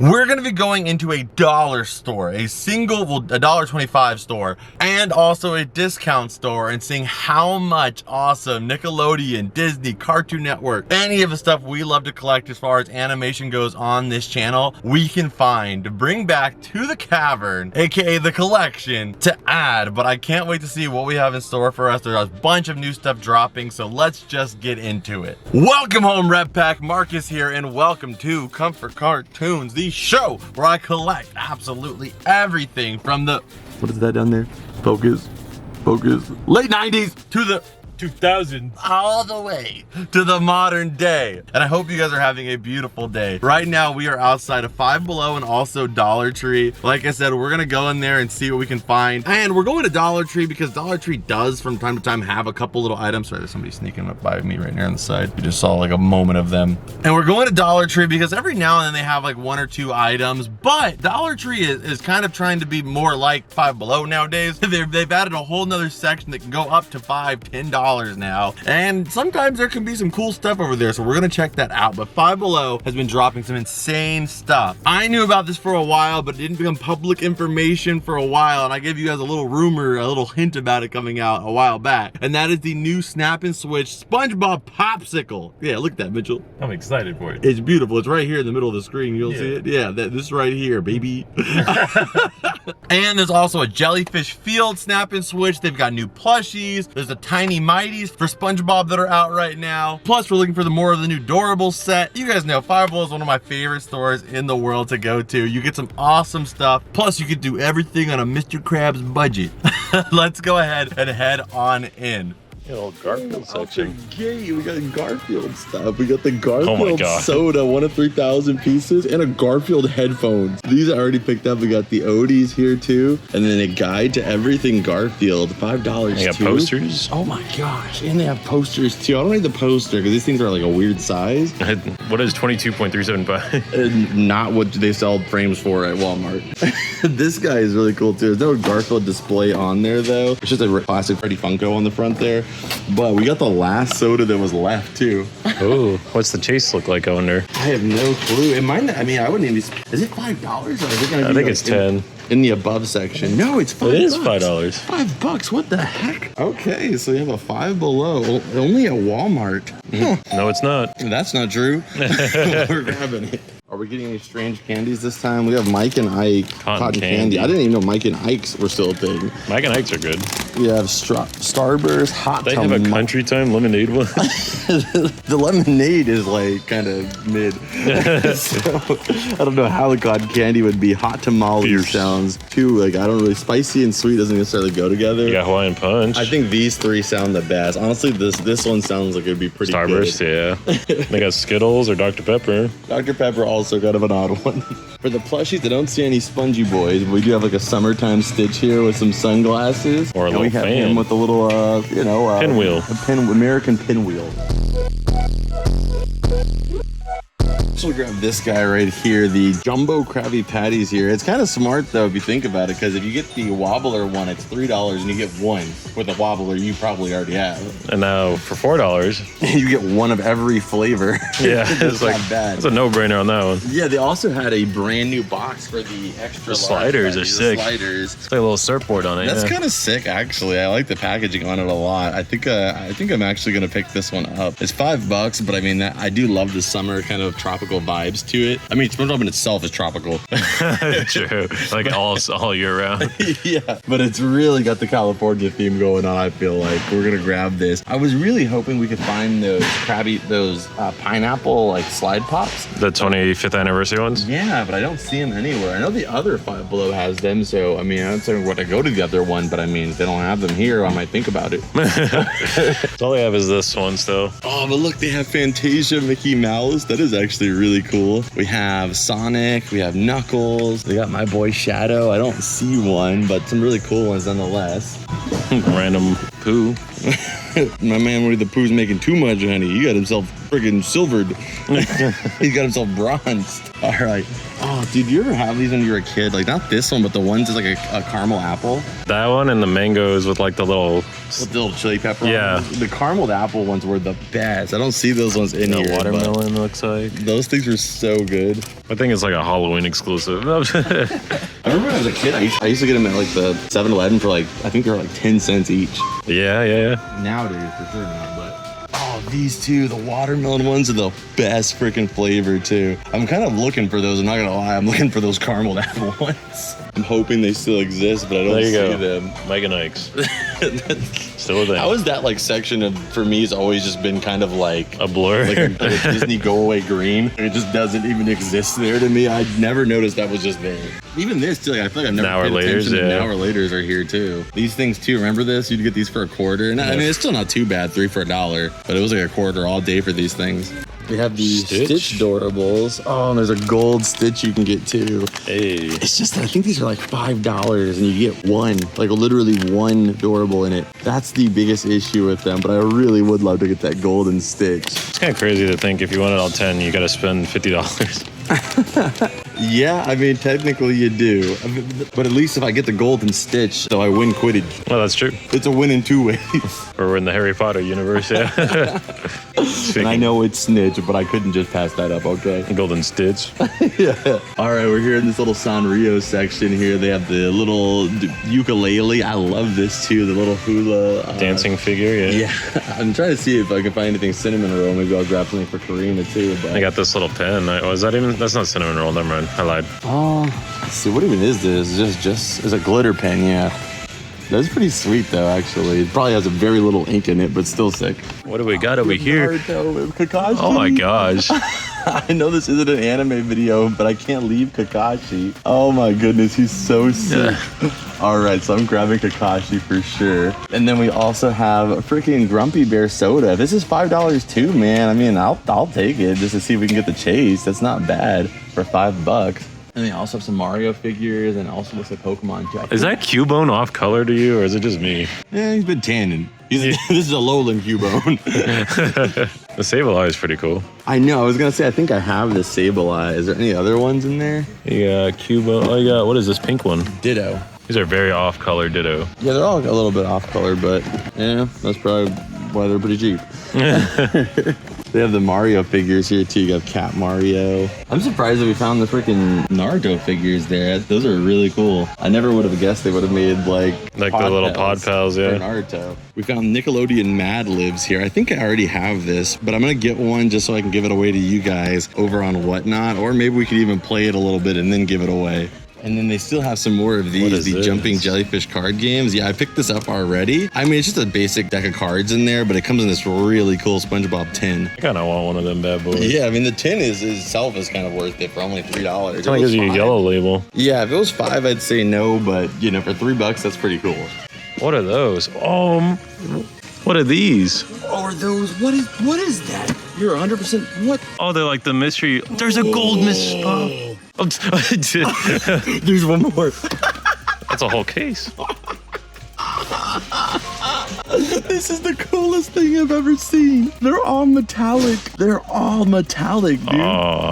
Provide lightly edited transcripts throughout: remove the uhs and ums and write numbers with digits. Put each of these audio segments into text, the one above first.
We're gonna be going into a dollar store, a single, well, a $1.25 store, and also a discount store, and seeing how much awesome Nickelodeon, Disney, Cartoon Network, any of the stuff we love to collect as far as animation goes on this channel, we can find to bring back to the cavern, aka the collection, to add. But I can't wait to see what we have in store for us. There's a bunch of new stuff dropping, so let's just get into it. Welcome home, Rep Pack. Marcus here, and welcome to Comfort Cartoons, the show where I collect absolutely everything from the, what is that down there? Focus, late 90s to the 2000s, all the way to the modern day. And I hope you guys are having a beautiful day. Right now we are outside of Five Below and also Dollar Tree. Like I said, we're gonna go in there and see what we can find. And we're going to Dollar Tree because Dollar Tree does from time to time have a couple little items. Sorry, there's somebody sneaking up by me right here on the side. We just saw like a moment of them. And we're going to Dollar Tree because every now and then they have like one or two items, but Dollar Tree is kind of trying to be more like Five Below nowadays. They've added a whole nother section that can go up to $5, $10 now, and sometimes there can be some cool stuff over there, so we're gonna check that out. But Five Below has been dropping some insane stuff. I knew about this for a while, but it didn't become public information for a while, and I gave you guys a little rumor, a little hint about it coming out a while back, and that is the new snap and switch Spongebob popsicle. Yeah, look at that, Mitchell. I'm excited for it. It's beautiful. It's right here in the middle of the screen. You'll see it. Yeah, this right here, baby. And there's also a jellyfish field snap and switch. They've got new plushies. There's a tiny mighties for SpongeBob that are out right now. Plus, we're looking for more of the new Doorables set. You guys know Five Below is one of my favorite stores in the world to go to. You get some awesome stuff. Plus, you can do everything on a Mr. Krabs budget. Let's go ahead and head on in. Yeah, old Garfield section. Gate. We got Garfield stuff. We got the Garfield soda, 1 of 3,000 pieces, and a Garfield headphones. These I already picked up. We got the Odies here too, and then a guide to everything Garfield, $5 They got too. posters. Oh my gosh, and they have posters too. I don't need the poster because these things are like a weird size. What is 22.375? And not what they sell frames for at Walmart. This guy is really cool too. There's no Garfield display on there though. It's just a classic Freddy Funko on the front there. But we got the last soda that was left too. Oh, what's the chase look like, I wonder? I have no clue. It might not, I mean, I wouldn't even, is it $5 or is it gonna be I think like it's 10. In the above section? No, it's $5. It is $5. $5, what the heck? Okay, so you have a Five Below, only at Walmart. Huh. No, it's not. That's not true. We're grabbing it. Are we getting any strange candies this time? We have Mike and Ike cotton candy. I didn't even know Mike and Ike's were still a thing. Mike and Ike's are good. We have Starburst, hot. They have a country time lemonade one. The lemonade is like kind of mid. So I don't know how the cotton candy would be. Hot tamale sounds too like, I don't really, spicy and sweet doesn't necessarily go together. You got Hawaiian Punch. I think these three sound the best. Honestly, this one sounds like it'd be pretty Starburst, good. yeah. They got Skittles or Dr. Pepper. Dr. Pepper also kind of an odd one. For the plushies, I don't see any spongy boys, but we do have like a summertime Stitch here with some sunglasses. Or a little we have fan. him with a little, pinwheel. American pinwheel. So we grab this guy right here, the Jumbo Krabby Patties here. It's kind of smart though if you think about it, because if you get the wobbler one, it's $3 and you get one with a wobbler you probably already have. And now for $4, you get one of every flavor. Yeah, it's like not bad. It's a no-brainer on that one. Yeah, they also had a brand new box for the extra The sliders are sick. Sliders. It's like a little surfboard on it. That's kind of sick, actually. I like the packaging on it a lot. I think I'm actually gonna pick this one up. It's $5, but I mean, I do love the summer kind of tropical vibes to it. I mean, SpongeBob in itself is tropical. True, like all year round. Yeah, but it's really got the California theme going on. I feel like we're gonna grab this. I was really hoping we could find those pineapple like slide pops. The 25th anniversary ones. Yeah, but I don't see them anywhere. I know the other Five Below has them, so I mean, I'm not saying what to go to the other one, but I mean, if they don't have them here, I might think about it. All they have is this one still. Oh, but look, they have Fantasia Mickey Mouse. That is actually really cool. We have Sonic, we have Knuckles. They got my boy Shadow. I don't see one, but some really cool ones nonetheless. Random poo. My man Winnie the Pooh's making too much honey. He got himself friggin' silvered. He got himself bronzed. All right. Oh, dude, you ever have these when you were a kid? Like, not this one, but the ones that's like a caramel apple. That one and the mangoes with like the little With the little chili pepper. Yeah. The carameled apple ones were the best. I don't see those ones in here. Watermelon looks like. Those things were so good. I think it's like a Halloween exclusive. I remember when I was a kid, I used to get them at like the 7-Eleven for like, I think they were like 10 cents each. Yeah. Nowadays, for sure not, but. Oh, these two, the watermelon ones are the best freaking flavor too. I'm kind of looking for those, I'm not gonna lie. I'm looking for those carameled apple ones. I'm hoping they still exist, but I don't see them. Mike and Ike's. Still a thing. How is that like section of, for me, has always just been kind of like a blur? Like a Disney go away green. It just doesn't even exist there to me. I never noticed that was just there. Even this too, like, I feel like I've never paid attention to Now or Laters are here too. These things too, remember this? You'd get these for $0.25. And I mean, it's still not too bad, 3 for $1, but it was like $0.25 all day for these things. We have the Stitch Doorables. Oh, and there's a gold Stitch you can get too. Hey. It's just, I think these are like $5 and you get one, like literally one Doorable in it. That's the biggest issue with them, but I really would love to get that golden Stitch. It's kind of crazy to think if you want it all 10, you got to spend $50. Yeah, I mean, technically you do. But at least if I get the golden Stitch, so I win Quidditch. Well, that's true. It's a win in 2 ways. Or we're in the Harry Potter universe, yeah. And I know it's Snitch, but I couldn't just pass that up, okay? Golden Stitch. Yeah. All right, we're here in this little Sanrio section here. They have the little ukulele. I love this too, the little hula. Dancing figure, yeah. Yeah, I'm trying to see if I can find anything cinnamon roll. Maybe I'll grab something for Karina too. But I got this little pen. Was that even? That's not cinnamon roll. Never mind. I lied. Oh, let's see. What even is this? It's a glitter pen. Yeah, that's pretty sweet though. Actually, it probably has a very little ink in it, but still sick. What do we got over here? Kakashi. Oh my gosh. I know this isn't an anime video, but I can't leave Kakashi. Oh my goodness, he's so sick. All right, so I'm grabbing Kakashi for sure. And then we also have a freaking Grumpy Bear soda. This is $5 too, man. I mean, I'll take it just to see if we can get the chase. That's not bad for $5. And they also have some Mario figures and also looks like Pokemon jacket. Is that Cubone off color to you, or is it just me? Yeah, he's been tanning. This is a lowland Cubone. The Sableye is pretty cool. I know. I was going to say, I think I have the Sableye. Is there any other ones in there? You got Cubone. Oh, you got, what is this pink one? Ditto. These are very off color Ditto. Yeah, they're all a little bit off color, but yeah, that's probably why they're pretty cheap. They have the Mario figures here too. You got Cat Mario. I'm surprised that we found the freaking Naruto figures there. Those are really cool. I never would have guessed they would have made like the little pod pals, yeah. For Naruto. We found Nickelodeon Mad Libs here. I think I already have this, but I'm gonna get one just so I can give it away to you guys over on Whatnot, or maybe we could even play it a little bit and then give it away. And then they still have some more of these, the jumping jellyfish card games. Yeah, I picked this up already. I mean, it's just a basic deck of cards in there, but it comes in this really cool Spongebob tin. I kind of want one of them bad boys. Yeah, I mean, the tin itself is kind of worth it for only $3. It gives you a yellow label. Yeah, if it was $5, I'd say no, but you know, for $3, that's pretty cool. What are those? What are these? Oh, are those? What is that? You're 100%. What? Oh, they're like the mystery. There's a gold mystery. There's one more. That's a whole case. This is the coolest thing I've ever seen. They're all metallic. Dude.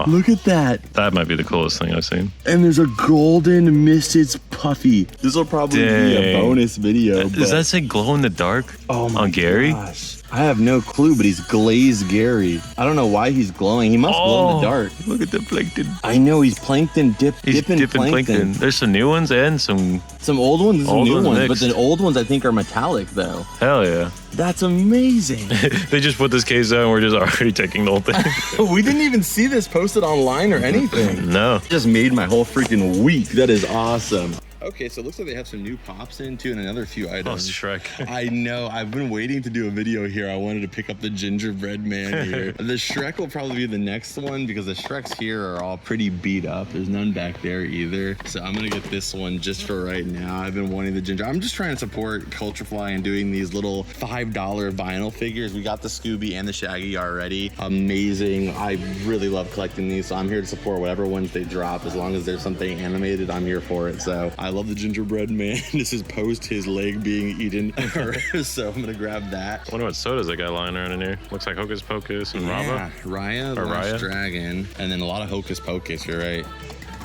Look at that. That might be the coolest thing I've seen. And there's a golden Mrs. Puffy. This will probably be a bonus video. Does that say glow in the dark on Gary? Gosh. I have no clue, but he's glazed Gary. I don't know why he's glowing. He must glow in the dark. Look at the plankton. I know, he's plankton dipping plankton. There's some new ones and some old ones and some new ones. mixed. But the old ones I think are metallic though. Hell yeah. That's amazing. They just put this case out and we're just already taking the whole thing. We didn't even see this posted online or anything. No. It just made my whole freaking week. That is awesome. Okay, so it looks like they have some new pops in too and another few items. Oh, Shrek. I know. I've been waiting to do a video here. I wanted to pick up the gingerbread man here. The Shrek will probably be the next one because the Shreks here are all pretty beat up. There's none back there either. So I'm going to get this one just for right now. I've been wanting the ginger. I'm just trying to support Culturefly and doing these little $5 vinyl figures. We got the Scooby and the Shaggy already. Amazing. I really love collecting these. So I'm here to support whatever ones they drop. As long as there's something animated, I'm here for it. So I love the gingerbread man. This is post his leg being eaten. So I'm gonna grab that. I wonder what sodas they got lying around in here. Looks like Hocus Pocus and Rava. Raya, the Last Dragon, and then a lot of Hocus Pocus, you're right.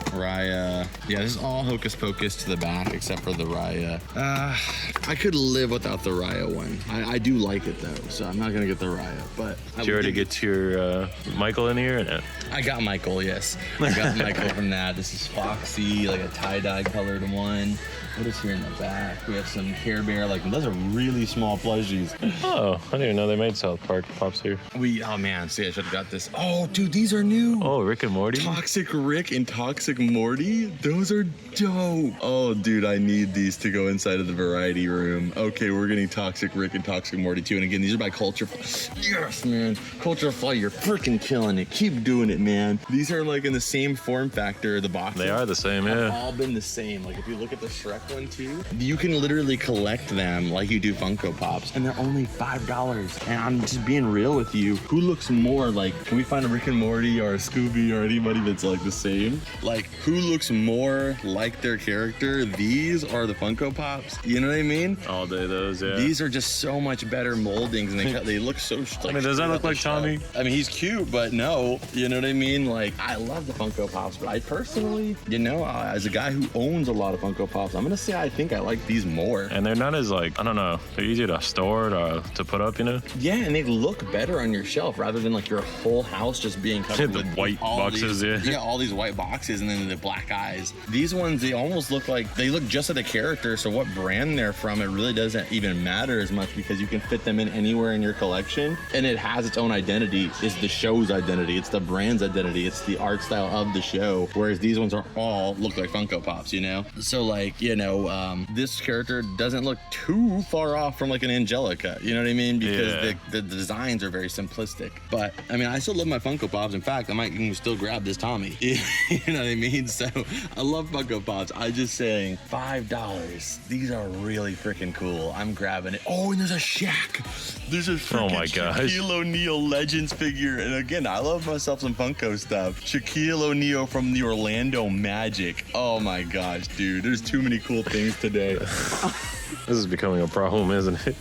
Raya. Yeah, this is all Hocus Pocus to the back except for the Raya. I could live without the Raya one. I do like it though, so I'm not gonna get the Raya. But Did you already get your Michael in here or no? I got Michael, yes. I got Michael from that. This is Foxy, like a tie-dye colored one. What is here in the back? We have some Care Bear, like those are really small plushies. Oh, I didn't even know they made South Park Pops here. Oh man, see, I should have got this. Oh, dude, these are new. Oh, Rick and Morty? Toxic Rick and Toxic Morty? Those are dope. Oh, dude, I need these to go inside of the variety room. Okay, we're getting Toxic Rick and Toxic Morty too. And again, these are by Culture Fly. Yes, man. Culture Fly, you're freaking killing it. Keep doing it, man. These are like in the same form factor, the boxes. They are the same, have yeah. all been the same. Like if you look at the Shrek one too, you can literally collect them like you do Funko Pops. And they're only $5. And I'm just being real with you. Who looks more like, can we find a Rick and Morty or a Scooby or anybody that's like the same? Like who looks more like their character? These are the Funko Pops. You know what I mean? All day those, yeah. These are just so much better moldings and they look so like, I mean, does that look like Tommy? I mean, he's cute, but no, you know what I mean? Like, I love the Funko Pops, but I personally, you know, as a guy who owns a lot of Funko Pops, I'm gonna say I think I like these more. And they're not as like, I don't know, they're easier to store, to put up, you know? Yeah, and they look better on your shelf rather than like your whole house just being covered The with white all boxes, these, yeah. Yeah, all these white boxes and then the black eyes. These ones, they almost look like, they look just like the character, so what brand they're from, it really doesn't even matter as much because you can fit them in anywhere in your collection, and it has its own identity. It's the show's identity, it's the brand's identity, it's the art style of the show, whereas these ones are all look like Funko Pops, you know? So like, you know, this character doesn't look too far off from like an Angelica, you know what I mean? Because the designs are very simplistic. But I mean, I still love my Funko Pops. In fact, I might even still grab this Tommy. You know what I mean? So I love Funko Pops. I'm just saying, $5. These are really freaking cool. I'm grabbing it. Oh, and there's a Shaq. There's a freaking Shaquille O'Neal Legends figure. And again, I love myself some Funko stuff. Shaquille O'Neal from the Orlando Magic. Oh my gosh, dude. There's too many cool things today. This is becoming a problem, isn't it?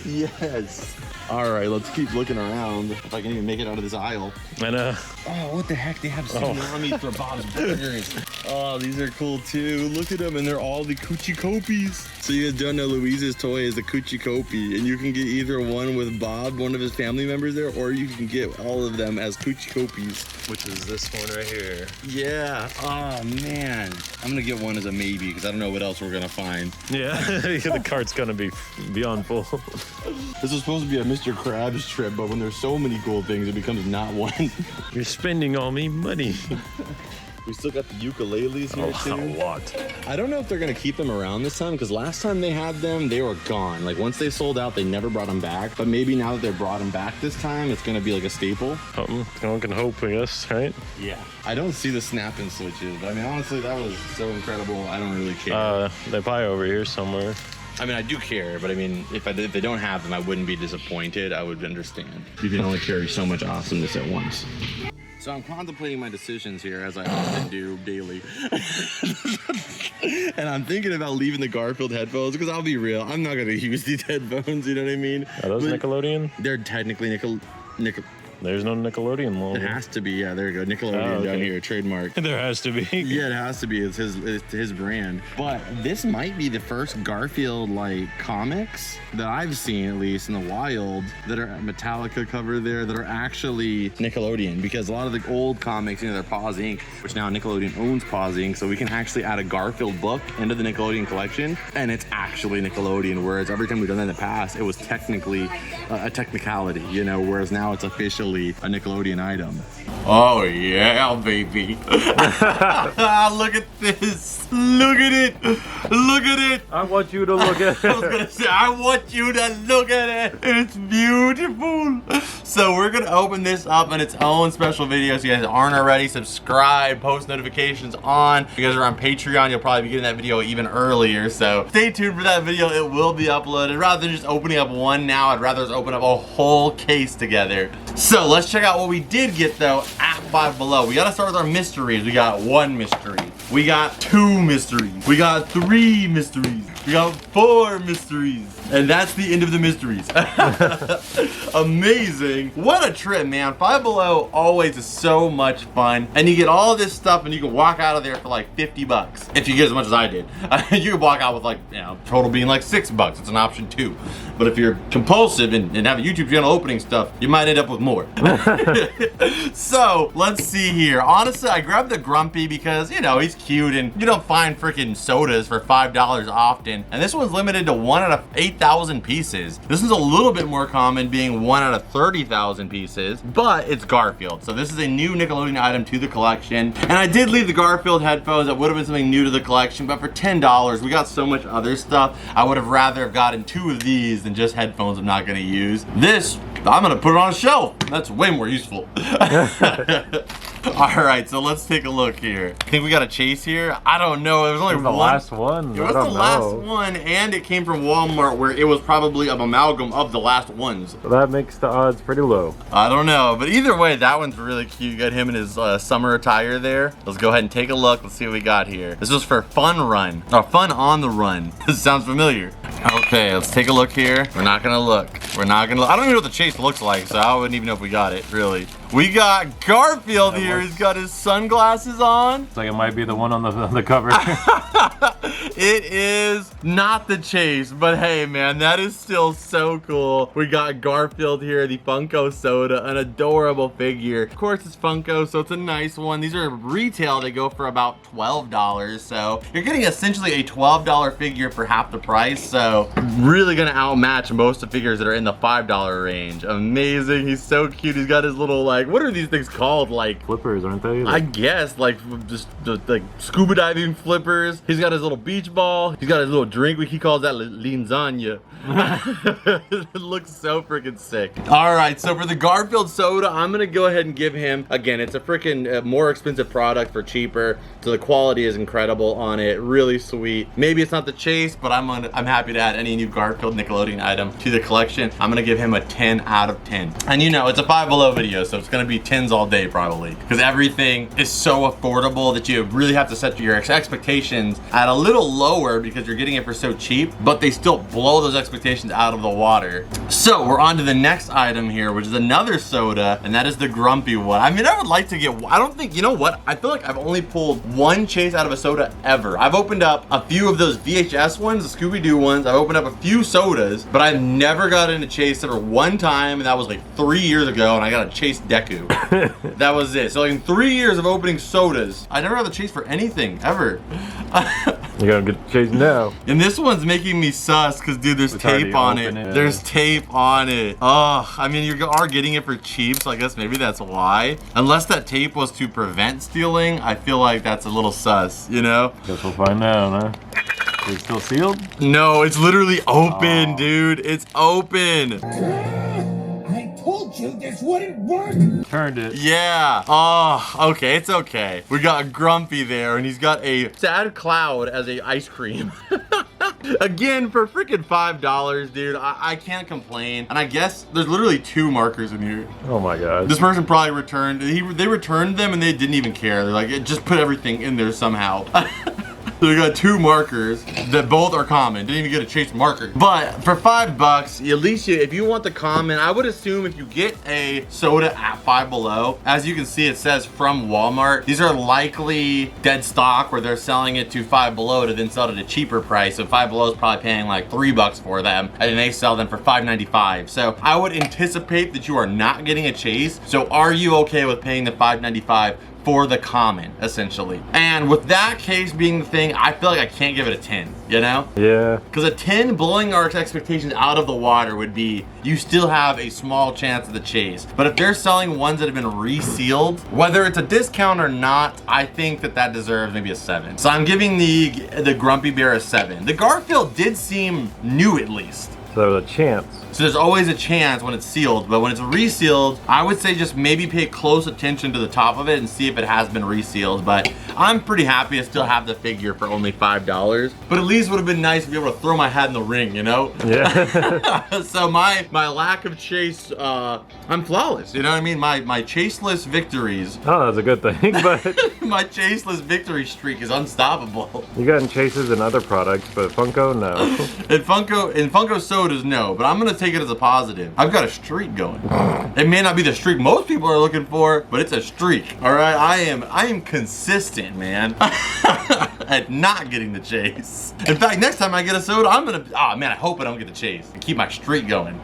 Yes. All right, let's keep looking around. If I can even make it out of this aisle. I know. Oh, what the heck? They have tsunamis for Bob's Burgers. Oh, these are cool too. Look at them, and they're all the Coochie Copies. So you guys don't know Louise's toy is the Coochie Copie, and you can get either one with Bob, one of his family members there, or you can get all of them as Coochie Copies. Which is this one right here. Yeah. Oh man, I'm gonna get one as a maybe because I don't know what else we're gonna find. Yeah, the cart's gonna be beyond full. This is supposed to be a Mr. Krabs trip, but when there's so many cool things, it becomes not one. You're spending all me money. We still got the ukuleles here too. A lot. I don't know if they're gonna keep them around this time because last time they had them, they were gone. Like once they sold out, they never brought them back. But maybe now that they brought them back this time, it's gonna be like a staple. One can hope, I guess, right? Yeah. I don't see the snapping switches, but I mean, honestly, that was so incredible. I don't really care. They're probably over here somewhere. I mean, I do care, but I mean, if they don't have them, I wouldn't be disappointed. I would understand. You can only carry so much awesomeness at once. So I'm contemplating my decisions here, as I often do daily. And I'm thinking about leaving the Garfield headphones, because I'll be real, I'm not going to use these headphones, you know what I mean? Are those Nickelodeon? They're technically There's no Nickelodeon logo. It has to be, yeah, there you go. Nickelodeon down here, trademark. There has to be. Yeah, it has to be. It's his brand. But this might be the first Garfield like comics that I've seen, at least in the wild, that are Metallica cover there that are actually Nickelodeon, because a lot of the old comics, you know, they're Paws Inc., which now Nickelodeon owns Paws Inc., so we can actually add a Garfield book into the Nickelodeon collection, and it's actually Nickelodeon, whereas every time we've done that in the past, it was technically a technicality, you know, whereas now it's officially a Nickelodeon item. Oh yeah, baby. Look at this. Look at it. Look at it. I want you to look at it. I was gonna say, I want you to look at it. It's beautiful. So we're gonna open this up in its own special video. So you guys aren't already, subscribe, post notifications on. If you guys are on Patreon, you'll probably be getting that video even earlier. So stay tuned for that video. It will be uploaded. Rather than just opening up one now, I'd rather just open up a whole case together. So let's check out what we did get though at Five Below. We gotta start with our mysteries. We got 1 mystery. We got 2 mysteries. We got 3 mysteries. We got 4 mysteries. And that's the end of the mysteries. Amazing. What a trip, man. Five Below always is so much fun. And you get all this stuff and you can walk out of there for like 50 bucks. If you get as much as I did. You can walk out with like, you know, total being like 6 bucks. It's an option too. But if you're compulsive and have a YouTube channel opening stuff, you might end up with more. So let's see here. Honestly, I grabbed the Grumpy because, you know, he's cute and you don't find freaking sodas for $5 often. And this one's limited to 1 out of 8,000 pieces. This is a little bit more common, being 1 out of 30,000 pieces, but it's Garfield. So this is a new Nickelodeon item to the collection. And I did leave the Garfield headphones. That would have been something new to the collection, but for $10, we got so much other stuff. I would have rather have gotten 2 of these than just headphones I'm not gonna use. This, I'm gonna put it on a shelf. That's way more useful. All right, so let's take a look here. I think we got a chase here. I don't know. It was only the last one. It was the last one, and it came from Walmart, where it was probably an amalgam of the last ones. So that makes the odds pretty low. I don't know, but either way, that one's really cute. You got him in his summer attire there. Let's go ahead and take a look. Let's see what we got here. This was for Fun Run, or Fun on the Run. This sounds familiar. Okay, let's take a look here. We're not gonna look. We're not gonna look. I don't even know what the chase looks like, so I wouldn't even know if we got it, really. We got Garfield here. He's got his sunglasses on. It's like it might be the one on the cover. It is not the chase, but hey, man, that is still so cool. We got Garfield here, the Funko Soda, an adorable figure. Of course, it's Funko, so it's a nice one. These are retail. They go for about $12, so you're getting essentially a $12 figure for half the price, so really gonna outmatch most of the figures that are in the $5 range. Amazing. He's so cute. He's got his little, like, what are these things called? Like flippers, aren't they? I guess, like, just like scuba diving flippers. He's got his little beach ball. He's got his little drink. He calls that linzania. It looks so freaking sick. All right, so for the Garfield soda, I'm gonna go ahead and give him, again, it's a freaking more expensive product for cheaper, so the quality is incredible on it. Really sweet. Maybe it's not the chase, but I'm happy to add any new Garfield Nickelodeon item to the collection. I'm gonna give him a 10 out of 10. And you know, it's a Five Below video, so it's gonna be 10s all day probably, because everything is so affordable that you really have to set your expectations at a little lower because you're getting it for so cheap, but they still blow those expectations out of the water. So we're on to the next item here, which is another soda, and that is the Grumpy one. I mean, I would like to get, I don't think, you know what? I feel like I've only pulled 1 chase out of a soda ever. I've opened up a few of those VHS ones, the Scooby-Doo ones. I've opened up a few sodas, but I've never gotten a chase ever one time, and that was like 3 years ago, and I got a chase Deku. That was it. So like in 3 years of opening sodas, I never got the chase for anything, ever. You're gonna get chased now. And this one's making me sus, because dude, there's tape on it. There's tape on it. Oh, I mean, you are getting it for cheap, so I guess maybe that's why. Unless that tape was to prevent stealing, I feel like that's a little sus, you know? Guess we'll find out, huh? Is it still sealed? No, it's literally open, dude. It's open. I told you this wouldn't work. Turned it. Yeah. Oh, okay. It's okay. We got Grumpy there, and he's got a sad cloud as a ice cream. Again, for freaking $5, dude, I can't complain. And I guess there's literally 2 markers in here. Oh my god. This person probably returned. They returned them and they didn't even care. They're like, just put everything in there somehow. So we got 2 markers that both are common. Didn't even get a chase marker. But for $5, at least if you want the common, I would assume if you get a soda at Five Below, as you can see, it says from Walmart. These are likely dead stock where they're selling it to Five Below to then sell it at a cheaper price. So Five Below is probably paying like $3 for them, and then they sell them for $5.95. So I would anticipate that you are not getting a chase. So are you okay with paying the $5.95 for the common, essentially? And with that case being the thing, I feel like I can't give it a 10, you know? Yeah. Because a 10 blowing our expectations out of the water would be, you still have a small chance of the chase. But if they're selling ones that have been resealed, whether it's a discount or not, I think that that deserves maybe a 7. So I'm giving the Grumpy Bear a 7. The Garfield did seem new, at least. So there's a chance. So there's always a chance when it's sealed, but when it's resealed, I would say just maybe pay close attention to the top of it and see if it has been resealed. But I'm pretty happy to still have the figure for only $5. But at least would have been nice to be able to throw my hat in the ring, you know? Yeah. So my lack of chase, I'm flawless, you know what I mean? My chaseless victories. Oh, that's a good thing, but My chaseless victory streak is unstoppable. you gotten chases in other products, but Funko, no. In Funko sodas, no, but I'm gonna take it as a positive. I've got a streak going. It may not be the streak most people are looking for, but it's a streak. All right, I am consistent, man, at not getting the chase. In fact, next time I get a soda, I'm gonna, oh man, I hope I don't get the chase and keep my streak going.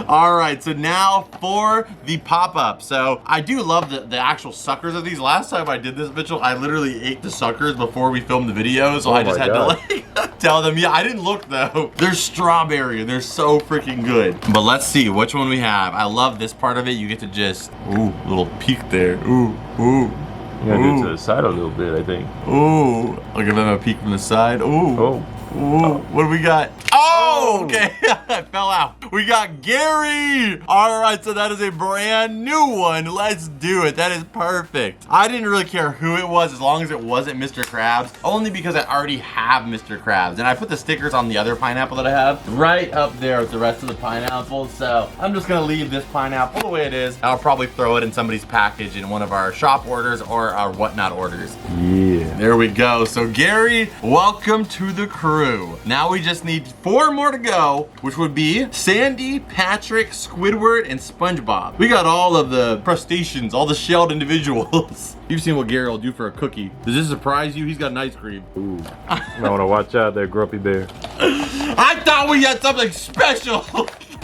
All right, so now for the pop-up. So I do love the actual suckers of these. Last time I did this, Mitchell, I literally ate the suckers before we filmed the video, so I just had to like tell them, yeah, I didn't look though. They're strawberry and they're so freaking good. But let's see which one we have. I love this part of it. You get to just, ooh, little peek there. Ooh, ooh. You gotta do it to the side a little bit, I think. Ooh, look at them a peek from the side. Ooh. Oh. Ooh, what do we got? Oh, okay, I fell out. We got Gary. All right, so that is a brand new one. Let's do it. That is perfect. I didn't really care who it was as long as it wasn't Mr. Krabs, only because I already have Mr. Krabs. And I put the stickers on the other pineapple that I have right up there with the rest of the pineapples. So I'm just gonna leave this pineapple the way it is. I'll probably throw it in somebody's package in one of our shop orders or our whatnot orders. Yeah. There we go. So Gary, welcome to the crew. Now we just need 4 more to go, which would be Sandy, Patrick, Squidward, and Spongebob. We got all of the crustaceans, all the shelled individuals. You've seen what Gary will do for a cookie. Does this surprise you? He's got an ice cream. Ooh. I wanna watch out there, Grumpy Bear. I thought we had something special.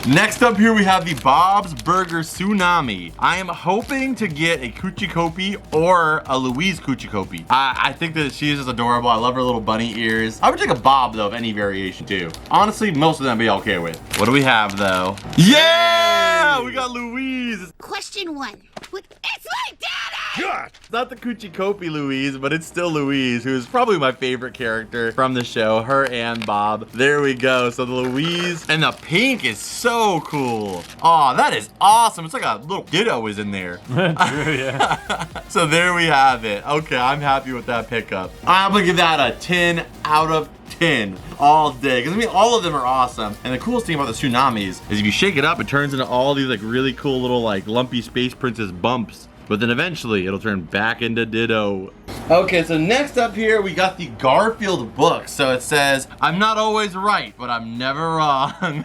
Next up here we have the Bob's Burger Tsunami. I am hoping to get a Coochie Kopi or a Louise Coochie Kopi. I think that she is just adorable. I love her little bunny ears. I would take a Bob though of any variation too. Honestly, most of them I'd be okay with. What do we have though? Yeah! We got Louise. Question 1. It's my daddy! It's not the Coochie Kopi Louise, but it's still Louise, who is probably my favorite character from the show, her and Bob. There we go. So the Louise, and the pink is so cool. Oh, that is awesome. It's like a little ditto is in there. True, yeah. So there we have it. Okay, I'm happy with that pickup. I'm gonna give that a 10 out of 10 all day. Because I mean, all of them are awesome. And the coolest thing about the tsunamis is if you shake it up, it turns into all these like really cool little like lumpy Space Princess bumps. But then eventually it'll turn back into Ditto. Okay, so next up here, we got the Garfield book. So it says, I'm not always right, but I'm never wrong.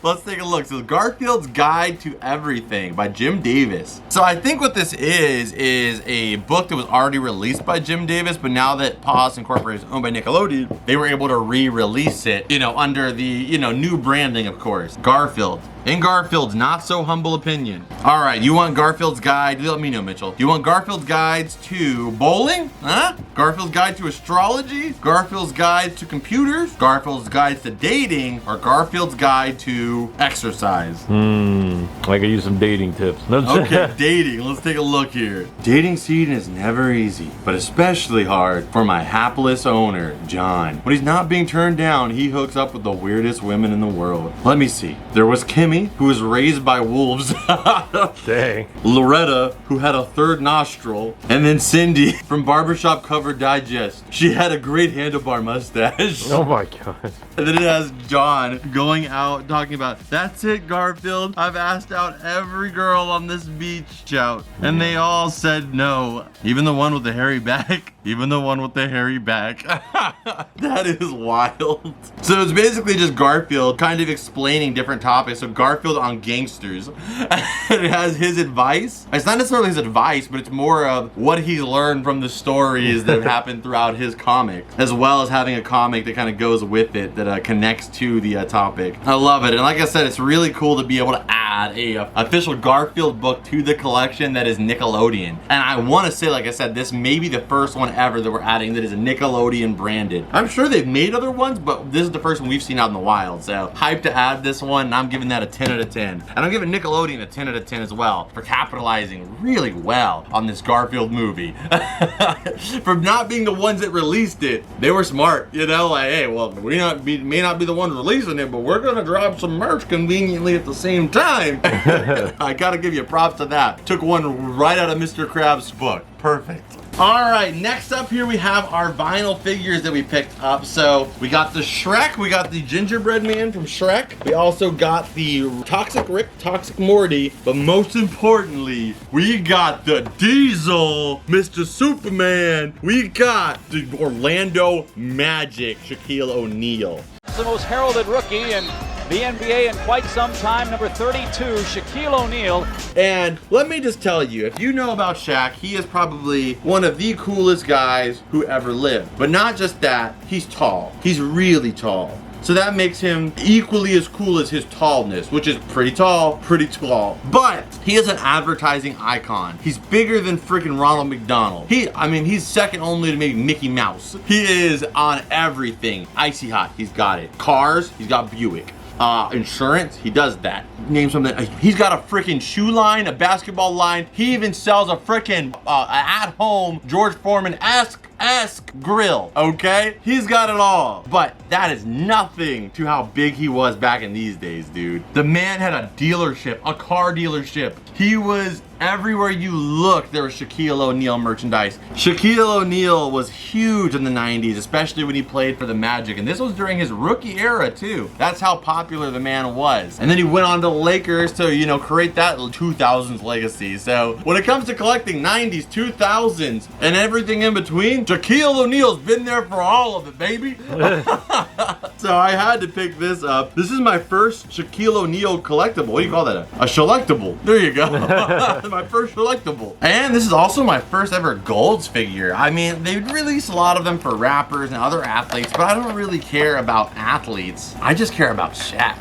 Let's take a look. So Garfield's Guide to Everything by Jim Davis. So I think what this is a book that was already released by Jim Davis, but now that POS Incorporated is owned by Nickelodeon, they were able to re-release it, you know, under the, you know, new branding, of course. Garfield. In Garfield's not so humble opinion. All right, you want Garfield's guide? Let me know, Mitchell. You want Garfield's guides to bowling? Huh? Garfield's guide to astrology? Garfield's guide to computers? Garfield's guides to dating? Or Garfield's guide to exercise? I could use some dating tips. Okay, dating. Let's take a look here. Dating season is never easy, but especially hard for my hapless owner, John. When he's not being turned down, he hooks up with the weirdest women in the world. Let me see. There was Kimmy, who was raised by wolves. Dang. Loretta, who had a third nostril. And then Cindy from Barbershop Cover Digest. She had a great handlebar mustache. Oh my god. And then it has John going out talking about, that's it, Garfield. I've asked out every girl on this beach out. And they all said no. Even the one with the hairy back. Even the one with the hairy back. That is wild. So it's basically just Garfield kind of explaining different topics. So Garfield on gangsters. It has his advice. It's not necessarily his advice, but it's more of what he's learned from the stories that have happened throughout his comic, as well as having a comic that kind of goes with it that connects to the topic. I love it. And like I said, it's really cool to be able to add a official Garfield book to the collection that is Nickelodeon. And I want to say, like I said, this may be the first one one ever that we're adding that is a Nickelodeon branded. I'm sure they've made other ones, but this is the first one we've seen out in the wild. So hyped to add this one, and I'm giving that a 10 out of 10. And I'm giving Nickelodeon a 10 out of 10 as well for capitalizing really well on this Garfield movie. For not being the ones that released it, they were smart, you know, like, hey, well, we may not be the ones releasing it, but we're gonna drop some merch conveniently at the same time. I gotta give you props to that. Took one right out of Mr. Krabs' book. Perfect. All right, next up here we have our vinyl figures that we picked up. So we got the Shrek, we got the gingerbread man from Shrek. We also got the Toxic Rick, Toxic Morty, but most importantly, we got the Diesel, Mr. Superman. We got the Orlando Magic, Shaquille O'Neal. The most heralded rookie in the NBA in quite some time, number 32, Shaquille O'Neal. And let me just tell you, if you know about Shaq, he is probably one of the coolest guys who ever lived. But not just that, he's tall. He's really tall. So that makes him equally as cool as his tallness, which is pretty tall, pretty tall. But he is an advertising icon. He's bigger than freaking Ronald McDonald. He's second only to maybe Mickey Mouse. He is on everything. Icy Hot, he's got it. Cars, he's got Buick. Insurance, he does that. Name something. He's got a freaking shoe line, a basketball line. He even sells a freaking at-home George Foreman-esque grill, okay? He's got it all. But that is nothing to how big he was back in these days, dude. The man had a dealership, a car dealership. He was everywhere you look, there was Shaquille O'Neal merchandise. Shaquille O'Neal was huge in the 90s, especially when he played for the Magic. And this was during his rookie era, too. That's how popular the man was. And then he went on to the Lakers to, you know, create that 2000s legacy. So when it comes to collecting 90s, 2000s, and everything in between, Shaquille O'Neal's been there for all of it, baby. So I had to pick this up. This is my first Shaquille O'Neal collectible. What do you call that? A selectable. There you go. My first collectible. And this is also my first ever Golds figure. I mean, they release a lot of them for rappers and other athletes, but I don't really care about athletes. I just care about Shaq.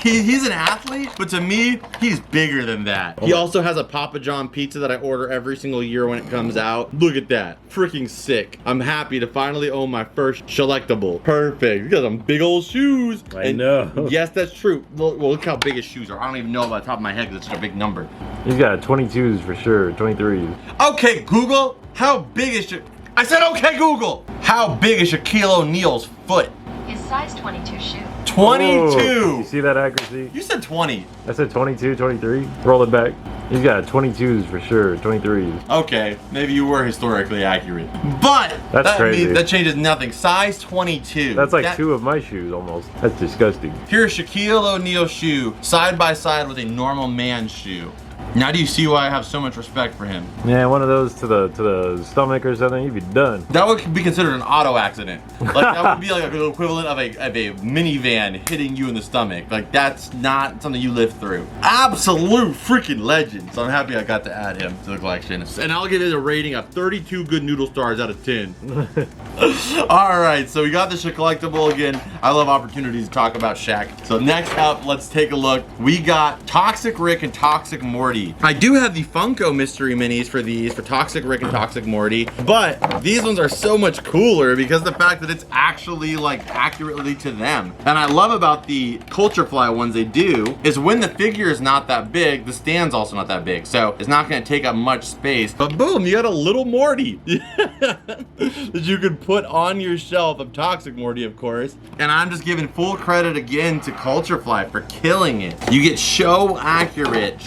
He's an athlete, but to me, he's bigger than that. He also has a Papa John pizza that I order every single year when it comes out. Look at that. Freaking sick. I'm happy to finally own my first selectable. Perfect. You got some big old shoes. I know. Yes, that's true. Well, look how big his shoes are. I don't even know off the top of my head because it's such a big number. He's got 22s for sure, 23s. Okay, Google, how big is I said okay, Google. How big is Shaquille O'Neal's foot? His size 22 shoe. 22. Oh, you see that accuracy? You said 20. I said 22, 23. Roll it back. He's got 22s for sure, 23s. Okay, maybe you were historically accurate. But That's crazy. That changes nothing. Size 22. That's like 2 of my shoes almost. That's disgusting. Here's Shaquille O'Neal's shoe side by side with a normal man's shoe. Now do you see why I have so much respect for him? Yeah, one of those to the stomach or something, you'd be done. That would be considered an auto accident. Like that would be like an equivalent of a minivan hitting you in the stomach. Like that's not something you live through. Absolute freaking legend. So I'm happy I got to add him to the collection. And I'll give it a rating of 32 good noodle stars out of 10. All right, so we got the collectible again. I love opportunities to talk about Shaq. So next up, let's take a look. We got Toxic Rick and Toxic Morty. I do have the Funko mystery minis for these, for Toxic Rick and Toxic Morty, but these ones are so much cooler because of the fact that it's actually like accurately to them. And I love about the Culture Fly ones they do is when the figure is not that big, the stand's also not that big. So it's not gonna take up much space, but boom, you got a little Morty that you could put on your shelf of Toxic Morty, of course. And I'm just giving full credit again to Culture Fly for killing it. You get show accurate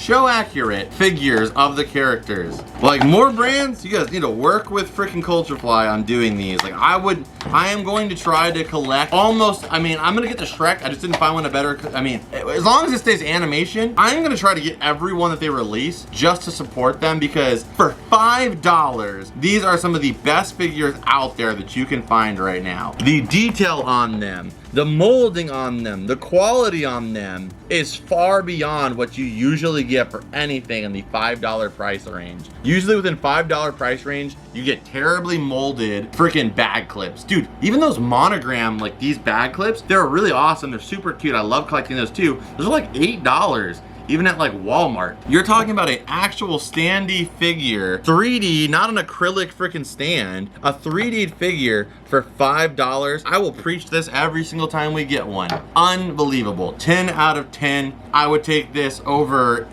figures of the characters. Like more brands, you guys need to work with freaking Culture Fly on doing these. Like I am going to try to collect almost, I'm gonna get the Shrek. I just didn't find one a better, as long as it stays animation, I'm gonna try to get every one that they release just to support them because for $5, these are some of the best figures out there that you can find right now. The detail on them, the molding on them, the quality on them is far beyond what you usually get for anything in the $5 price range. Usually within $5 price range, you get terribly molded freaking bag clips. Dude, even those monogram, like these bag clips, they're really awesome. They're super cute. I love collecting those too. Those are like $8. even at like Walmart. You're talking about an actual standee figure, 3D, not an acrylic freaking stand, a 3D figure for $5. I will preach this every single time we get one. Unbelievable. 10 out of 10. I would take this over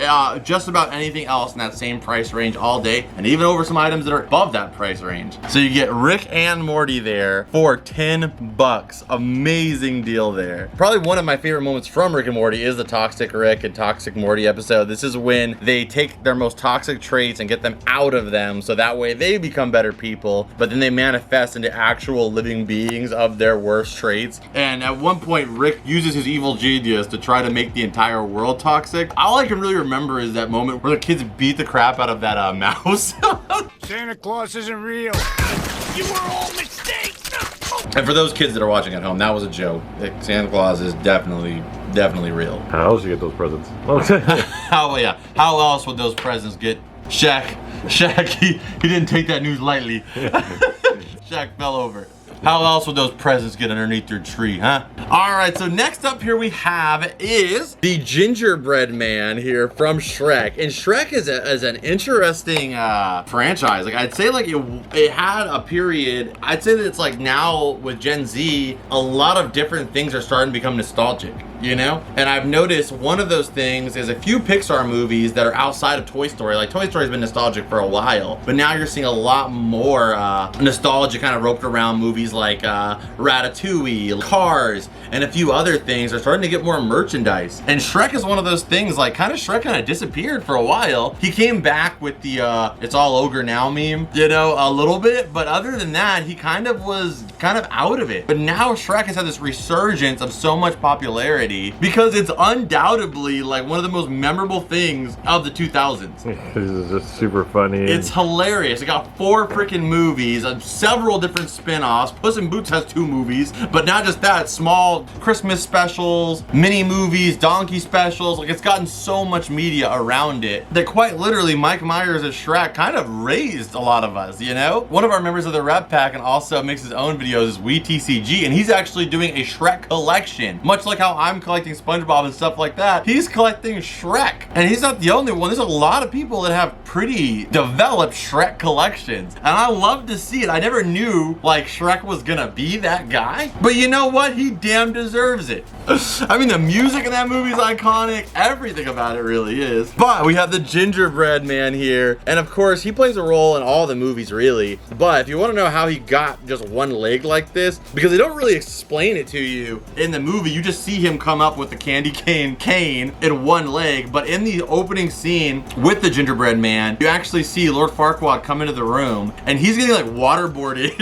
just about anything else in that same price range all day, and even over some items that are above that price range. So you get Rick and Morty there for 10 bucks. Amazing deal there. Probably one of my favorite moments from Rick and Morty is the Toxic Rick and Toxic Morty episode. This is when they take their most toxic traits and get them out of them, so that way they become better people, but then they manifest into actual living beings of their worst traits. And at one point, Rick uses his evil genius to try to make the entire world toxic. All I can really remember is that moment where the kids beat the crap out of that mouse. Santa Claus isn't real. You were all mistakes. And for those kids that are watching at home, that was a joke. Santa Claus is definitely real. How else you get those presents? How else would those presents get? Shaq, he didn't take that news lightly. Shaq fell over. How else would those presents get underneath your tree, huh? All right, so next up here we have is the gingerbread man here from Shrek. And Shrek is an interesting franchise. Like, I'd say like it had a period. I'd say that it's like now with Gen Z, a lot of different things are starting to become nostalgic, you know? And I've noticed one of those things is a few Pixar movies that are outside of Toy Story. Like, Toy Story's been nostalgic for a while, but now you're seeing a lot more nostalgia kind of roped around movies like Ratatouille, Cars, and a few other things are starting to get more merchandise. And Shrek is one of those things, like, Shrek kind of disappeared for a while. He came back with the it's all ogre now meme, you know, a little bit, but other than that, he kind of was out of it. But now Shrek has had this resurgence of so much popularity because it's undoubtedly like one of the most memorable things of the 2000s. This is just super funny. It's hilarious. It got 4 freaking movies, several different spin-offs. Puss in Boots has 2 movies, but not just that, small Christmas specials, mini movies, donkey specials. Like, it's gotten so much media around it that quite literally Mike Myers as Shrek kind of raised a lot of us, you know? One of our members of the Rep Pack and also makes his own videos is WeTCG, and he's actually doing a Shrek collection. Much like how I'm collecting Spongebob and stuff like that, he's collecting Shrek. And he's not the only one. There's a lot of people that have pretty developed Shrek collections, and I love to see it. I never knew like Shrek was gonna be that guy, but you know what? He damn deserves it. I mean, the music in that movie is iconic. Everything about it really is. But we have the gingerbread man here, and of course he plays a role in all the movies really. But if you want to know how he got just one leg like this, because they don't really explain it to you in the movie, you just see him come up with the candy cane in one leg. But in the opening scene with the gingerbread man, you actually see Lord Farquaad come into the room, and he's getting like waterboarded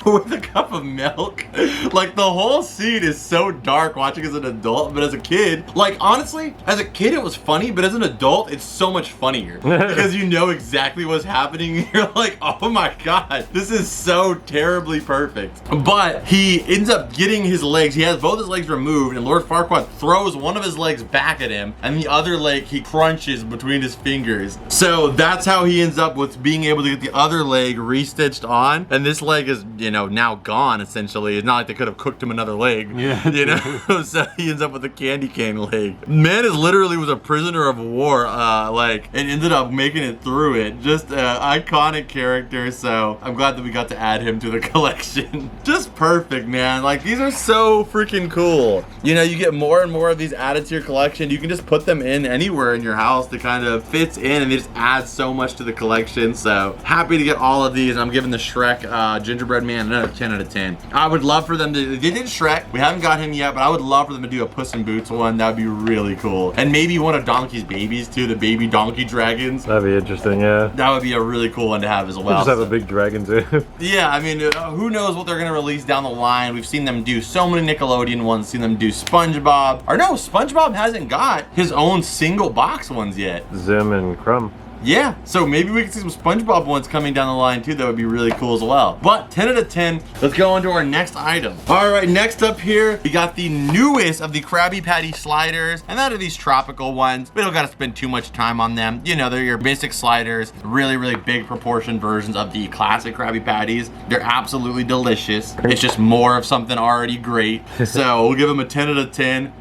with a cup of milk. Like, the whole scene is so dark watching as an adult, but as a kid, like, honestly, as a kid it was funny, but as an adult it's so much funnier because you know exactly what's happening. You're like, oh my god, this is so terribly perfect. But he ends up getting his legs, he has both his legs removed, and Lord Farquaad throws one of his legs back at him, and the other leg he crunches between his fingers. So that's how he ends up with being able to get the other leg restitched on, and this leg is, you know, now gone essentially. It's not like they could have cooked him another leg, yeah, you know. So he ends up with a candy cane leg. Man is literally was a prisoner of war, like, and ended up making it through it. Just an iconic character, so I'm glad that we got to add him to the collection. Just perfect, man. Like, these are so freaking cool. You know, you get more and more of these added to your collection. You can just put them in anywhere in your house that kind of fits in, and they just add so much to the collection. So happy to get all of these, and I'm giving the Shrek gingerbread man another 10 out of 10. I would love for them to, they did Shrek, we haven't got him yet, but I would love for them to do a Puss in Boots one. That would be really cool. And maybe one of Donkey's babies too, the baby donkey dragons. That'd be interesting, yeah. That would be a really cool one to have as well. Just have a big dragon too. Yeah, I mean, who knows what they're gonna release down the line. We've seen them do so many Nickelodeon ones, seen them do Spongebob. Or no, Spongebob hasn't got his own single box ones yet. Zim and Crumb. Yeah, so maybe we can see some Spongebob ones coming down the line too. That would be really cool as well. But 10 out of 10, let's go on to our next item. All right, next up here, we got the newest of the Krabby Patty sliders, and that are these tropical ones. We don't gotta spend too much time on them. You know, they're your basic sliders, really, really big proportion versions of the classic Krabby Patties. They're absolutely delicious. It's just more of something already great. So we'll give them a 10 out of 10.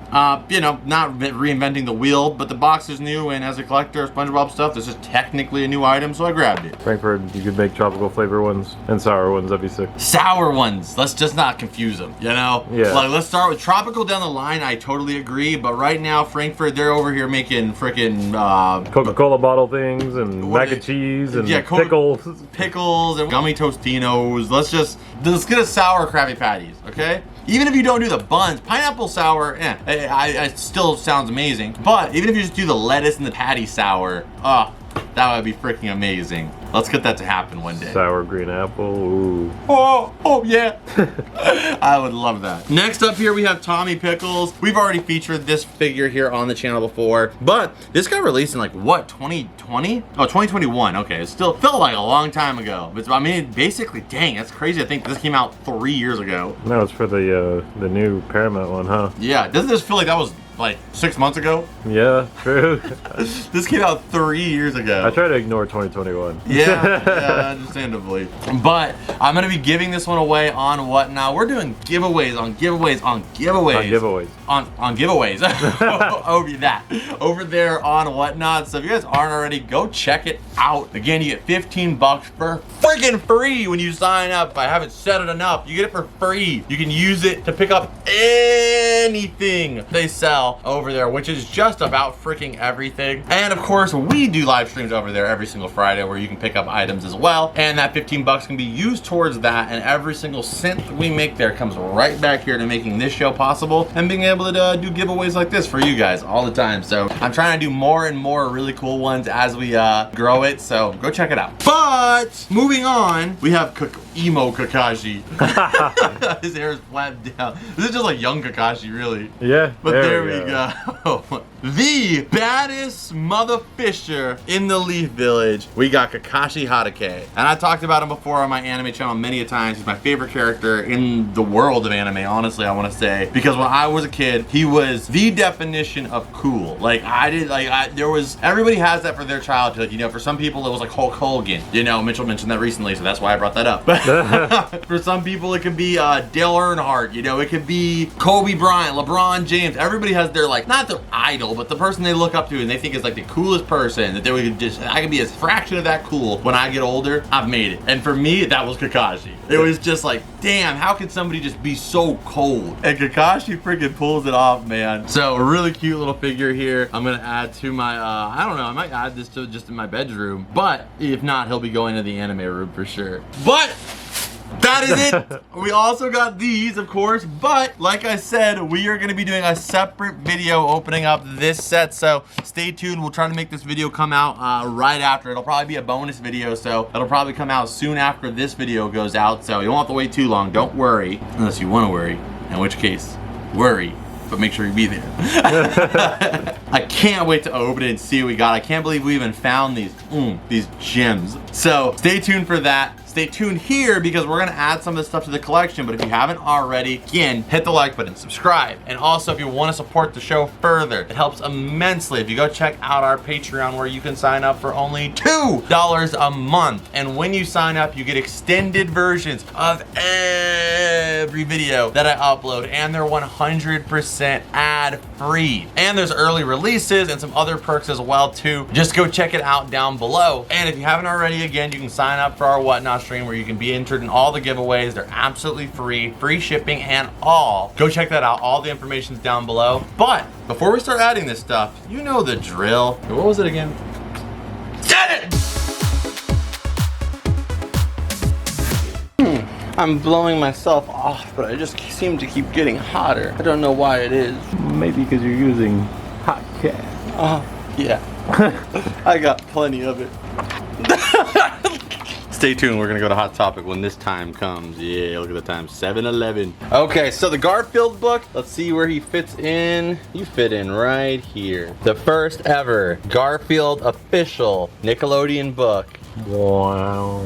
You know, not reinventing the wheel, but the box is new, and as a collector of SpongeBob stuff, this is technically a new item, so I grabbed it. Frankfurt, you could make tropical flavor ones and sour ones. That'd be sick. Sour ones. Let's just not confuse them, you know? Yeah. Like, let's start with tropical down the line. I totally agree, but right now, Frankfurt, they're over here making freaking Coca-Cola bottle things and mac and cheese and pickles and gummy Tostinos. Let's get a sour Krabby Patties, okay? Even if you don't do the buns, pineapple sour, it still sounds amazing. But even if you just do the lettuce and the patty sour, that would be freaking amazing. Let's get that to happen one day. Sour green apple, ooh. Oh yeah. I would love that. Next up here we have Tommy Pickles. We've already featured this figure here on the channel before, but this got released in like what, 2020? Oh, 2021. Okay, it still felt like a long time ago. But I mean, basically, dang, that's crazy. I think this came out 3 years ago. No, it's for the new Paramount one, huh? Yeah, doesn't this feel like that was like 6 months ago? Yeah, true. This came out 3 years ago. I try to ignore 2021. Yeah, understandably. But I'm gonna be giving this one away on Whatnot. We're doing giveaways on giveaways on giveaways. On giveaways. On giveaways. Over there on Whatnot. So if you guys aren't already, go check it out. Again, you get 15 bucks for freaking free when you sign up. I haven't said it enough. You get it for free. You can use it to pick up anything they sell over there, which is just about freaking everything. And of course, we do live streams over there every single Friday where you can pick up items as well. And that 15 bucks can be used towards that. And every single cent that we make there comes right back here to making this show possible and being able to do giveaways like this for you guys all the time. So I'm trying to do more and more really cool ones as we grow it. So go check it out. But moving on, we have emo Kakashi. His hair is flattened down. This is just like young Kakashi, really. Yeah. But there we go. The baddest mother fisher in the Leaf Village. We got Kakashi Hatake. And I talked about him before on my anime channel many a times. He's my favorite character in the world of anime, honestly, I want to say. Because when I was a kid, he was the definition of cool. Like, everybody has that for their childhood. You know, for some people, it was like Hulk Hogan. You know, Mitchell mentioned that recently, so that's why I brought that up. But for some people, it could be Dale Earnhardt. You know, it could be Kobe Bryant, LeBron James. Everybody has their, like, not their idol, but the person they look up to and they think is like the coolest person, that I could be a fraction of that cool when I get older. I've made it. And for me, that was Kakashi. It was just like, damn, how could somebody just be so cold? And Kakashi freaking pulls it off, man. So a really cute little figure here. I'm gonna add to my, I don't know, I might add this to just in my bedroom, but if not, he'll be going to the anime room for sure. But that is it. We also got these, of course, but like I said, we are going to be doing a separate video opening up this set, so stay tuned. We'll try to make this video come out right after. It'll probably be a bonus video, so it'll probably come out soon after this video goes out, so you won't have to wait too long. Don't worry, unless you want to worry, in which case, worry, but make sure you be there. I can't wait to open it and see what we got. I can't believe we even found these gems. So stay tuned for that. Stay tuned here because we're gonna add some of this stuff to the collection, but if you haven't already, again, hit the like button, subscribe, and also if you want to support the show further, it helps immensely if you go check out our Patreon where you can sign up for only $2 a month. And when you sign up, you get extended versions of every video that I upload, and they're 100% ad-free. And there's early releases and some other perks as well too. Just go check it out down below. And if you haven't already, again, you can sign up for our Whatnot stream where you can be entered in all the giveaways. They're absolutely free shipping and all. Go check that out. All the information's down below. But before we start adding this stuff, you know the drill. What was it again? Said it! I'm blowing myself off, but I just seem to keep getting hotter. I don't know why it is. Maybe because you're using hot cat. Oh, yeah. I got plenty of it. Stay tuned, we're gonna go to Hot Topic when this time comes. Yeah, look at the time, 7:11. Okay, so the Garfield book, let's see where he fits in. You fit in right here. The first ever Garfield official Nickelodeon book. Wow.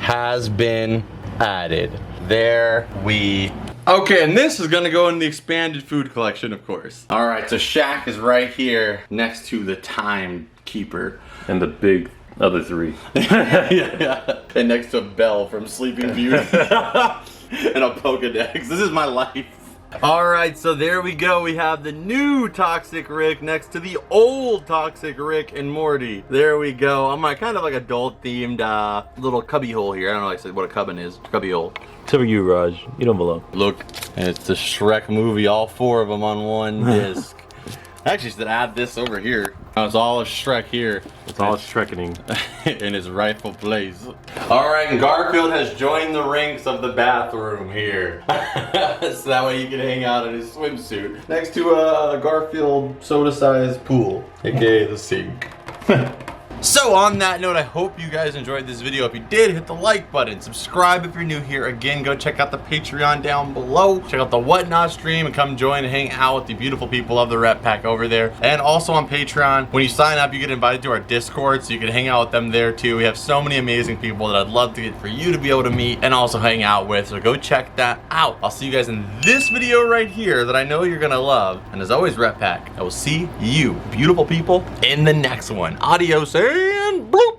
Has been added. There we Okay, and this is gonna go in the expanded food collection, of course. All right, so Shaq is right here next to the timekeeper. And the big other three. Yeah. And next to Belle from Sleeping Beauty. And a Pokedex. This is my life. All right, so there we go. We have the new Toxic Rick next to the old Toxic Rick and Morty. There we go. I'm like kind of like adult themed little cubby hole here. I don't know like what a cubbin is. Cubby hole. To you, Raj. You don't belong. Look, and it's the Shrek movie, all 4 of them on one disc. I actually should add this over here. Oh, it's all Shrek here. It's all Shrekening. In his rightful place. All right, and Garfield has joined the ranks of the bathroom here. So that way he can hang out in his swimsuit next to a Garfield soda-sized pool, aka the sink. So on that note, I hope you guys enjoyed this video. If you did, hit the like button, subscribe if you're new here. Again, go check out the Patreon down below. Check out the Whatnot stream and come join and hang out with the beautiful people of the Rep Pack over there. And also on Patreon, when you sign up, you get invited to our Discord, so you can hang out with them there too. We have so many amazing people that I'd love to get for you to be able to meet and also hang out with, so go check that out. I'll see you guys in this video right here that I know you're gonna love. And as always, Rep Pack, I will see you, beautiful people, in the next one. Adios and bloop!